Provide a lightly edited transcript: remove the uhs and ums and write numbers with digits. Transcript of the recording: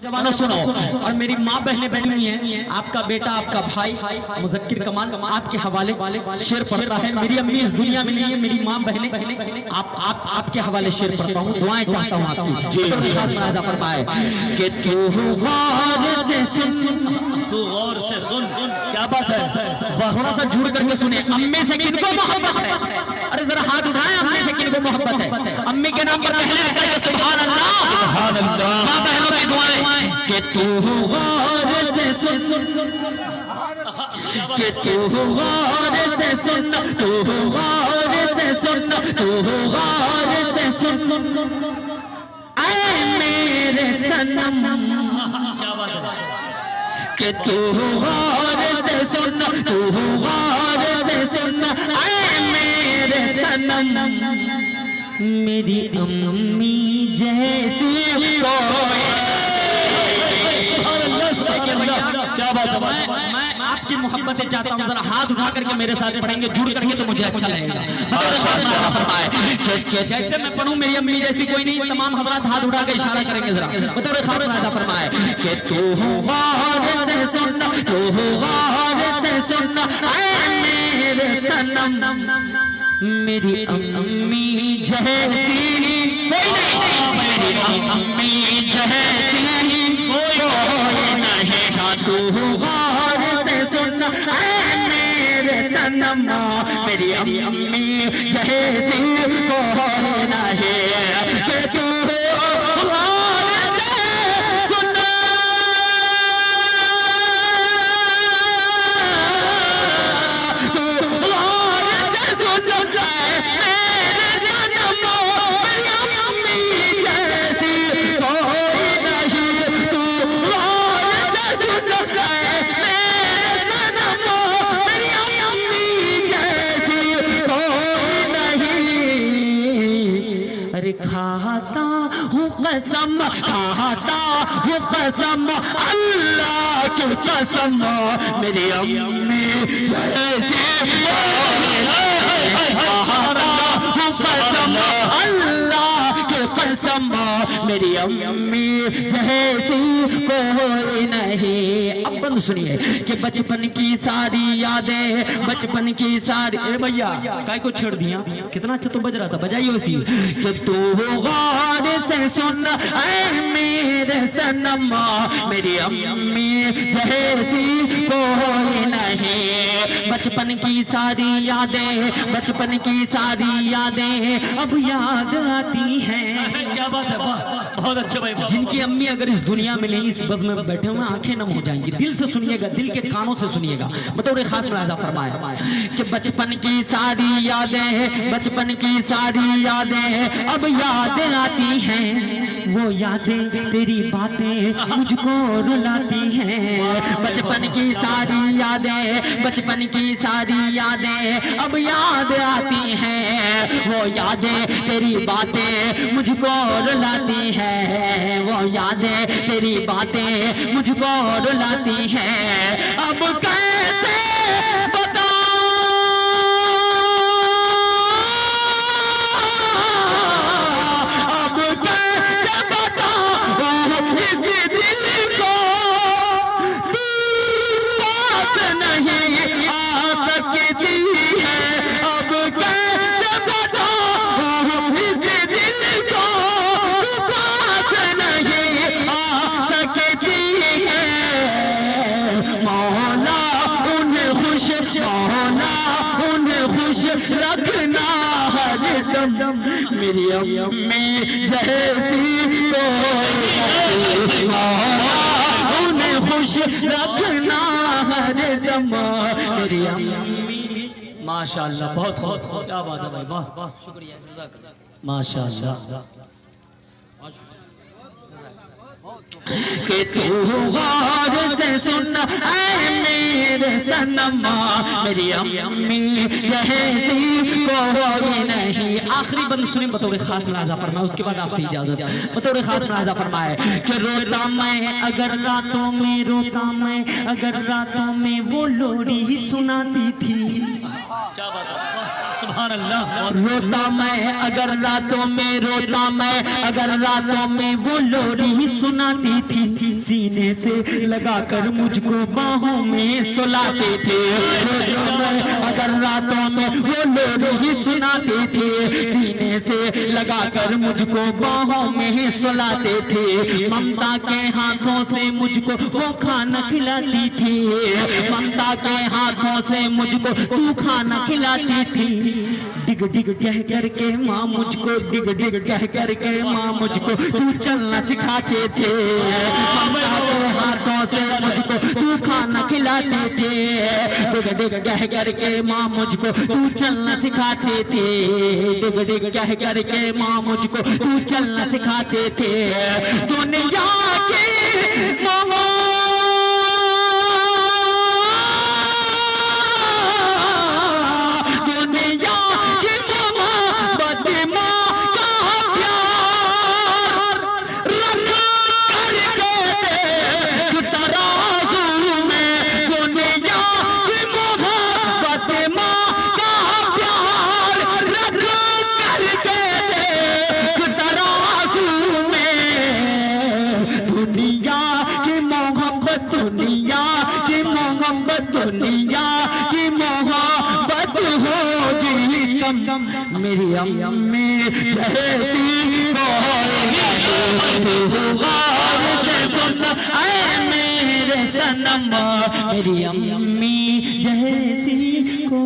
जवानों सुनो, और मेरी माँ बहनें बहनी हुई हैं, आपका बेटा आपका भाई मुज़क्किर कमाल आपके हवाले शेर पढ़ता है। मेरी अम्मी इस दुनिया में नहीं है, मेरी माँ बहनें आपके हवाले शेर पढ़ता हूँ, दुआएं चाहता हूँ आपकी। जी फरमाए कि तू गौर से सुन, क्या बात है, थोड़ा सा जुड़ करके सुने। अम्मी से किनको मोहब्बत है? अरे जरा हाथ उठाएं, अम्मी से किनको मोहब्बत है? अम्मी के नाम पर पहले सुभान अल्लाह, सुभान अल्लाह। माँ बहनों की दुआएं कि तू गौर से सुन, कि तू गौर से सुन, तू गौर से सुन, तू गौर से सुन, ऐ मेरे सनम, कि तू गौर से सुन, तू गौर से सुन, ऐ मेरे सनम, मेरी अम्मी जैसी क्या बात है। मैं आपकी मोहब्बतें चाहता हूँ, जरा हाथ उठा करके मेरे साथ पढ़ेंगे, जुड़ करके तो मुझे अच्छा लगेगा। जैसे मैं पढ़ूं मेरी अम्मी जैसी कोई नहीं, तमाम हज़रात हाथ उठा के इशारा करेंगे। जरा बतौर खास वादा फरमाए कि तू गौर से सुन, तू गौर से सुन, ऐ मेरे सनम, मेरी अम्मी जैसी कोई नहीं, मेरी अम्मी जैसी कोई नहीं। तू गौर से सुन, ऐ मेरे सनम, मेरी अम्मी जैसी कोई नहीं। कि तू गौर से सुन, तू गौर से सुन, मेरे सनम, मेरी अम्मी जैसी कोई नहीं। तू गौर से सुन, मेरे सनम, मेरी अम्मी जैसी कोई नहीं। अरे खाता हूँ कसम, खाता हूँ कसम, अल्लाह की कसम, मेरी अम्मी जैसी खाता हूँ कसम, अल्लाह की कसम, मेरी अम्मी जैसी कोई नहीं। अब बंद सुनिए कि बचपन की सारी यादें, बचपन की सारी, ए भैया काय को छेड़ दिया, कितना अच्छा तो बज रहा था, बजाइए उसी। कि तू गौर से सुन, ऐ मेरे सनम, मेरी अम्मी जैसी कोई नहीं। बचपन की सारी यादें, बचपन की सारी यादें अब याद आती हैं। क्या बात है, बहुत अच्छा भाई। जिनकी अम्मी अगर इस दुनिया में नहीं, इस बज़ में बैठे हुए, आंखें नम हो जाएंगी। दिल से सुनिएगा, दिल के कानों से सुनिएगा। बतौर खास मुलाहिज़ा फरमाए कि बचपन की सारी यादें, बचपन की सारी यादें अब यादें आती हैं। वो यादें तेरी बातें मुझको रुलाती हैं। बचपन की सारी यादें, बचपन की सारी यादें अब याद आती हैं। वो यादें तेरी बातें मुझको रुलाती हैं। वो यादें तेरी बातें मुझको रुलाती हैं। अब कैसे बता, अब कैसे बताऊं इस दिल को, तू पास नहीं आ सकती है। अब कैसे बताऊं इस दिल को, तू पास नहीं आ सकती है। मौला उन्हें खुश, मौला उन्हें खुश रखना हरदम, मेरी अम्मी जैसी कोई नहीं। मौला उन्हें खुश रखना हरदम, मेरी अम्मी। माशाअल्लाह, बहुत बहुत क्या बात है भाई, वाह वाह, शुक्रिया, माशाअल्लाह। कि तू गौर से सुन, ऐ मेरे सनम, मेरी अम्मी जैसी कोई नहीं। आखिरी बंद सुने, बतौर खास मुलाहिज़ा फरमाए, उसके बाद आपसे इजाजत। बतौर खास मुलाहिज़ा फरमाए कि रोता मैं अगर रातों में, रोता मैं अगर रातों में वो लोरी ही सुनाती थी। क्या बात है, रोता मैं अगर रातों में, रोता मैं अगर रातों में, वो लोरी सुनाती थी, सीने से लगाकर मुझको बाहों में सुलाते थे। रोता मैं अगर रातों में, वो लोरी सुनाती थी, सीने से लगाकर मुझको बाहों में सुलाते थे। ममता के हाथों से मुझको वो खाना खिलाती थी, ममता के हाथों से मुझको तू खाना खिलाती थी। डिग डिग कह करके माँ मुझको, डिग डिग कह करके माँ मुझको तू चलना सिखाते थे। ममता के हाथों से मुझको तू खाना खिलाते थे, डिग डिग कह करके माँ मुझको तू चलना सिखाते थे, डिग डिग कह करके माँ मुझको तू चलना सिखाते थे। दुनिया की मामा मेरी अम्मी जैसी मेरे सनम, मेरी अम्मी जैसी को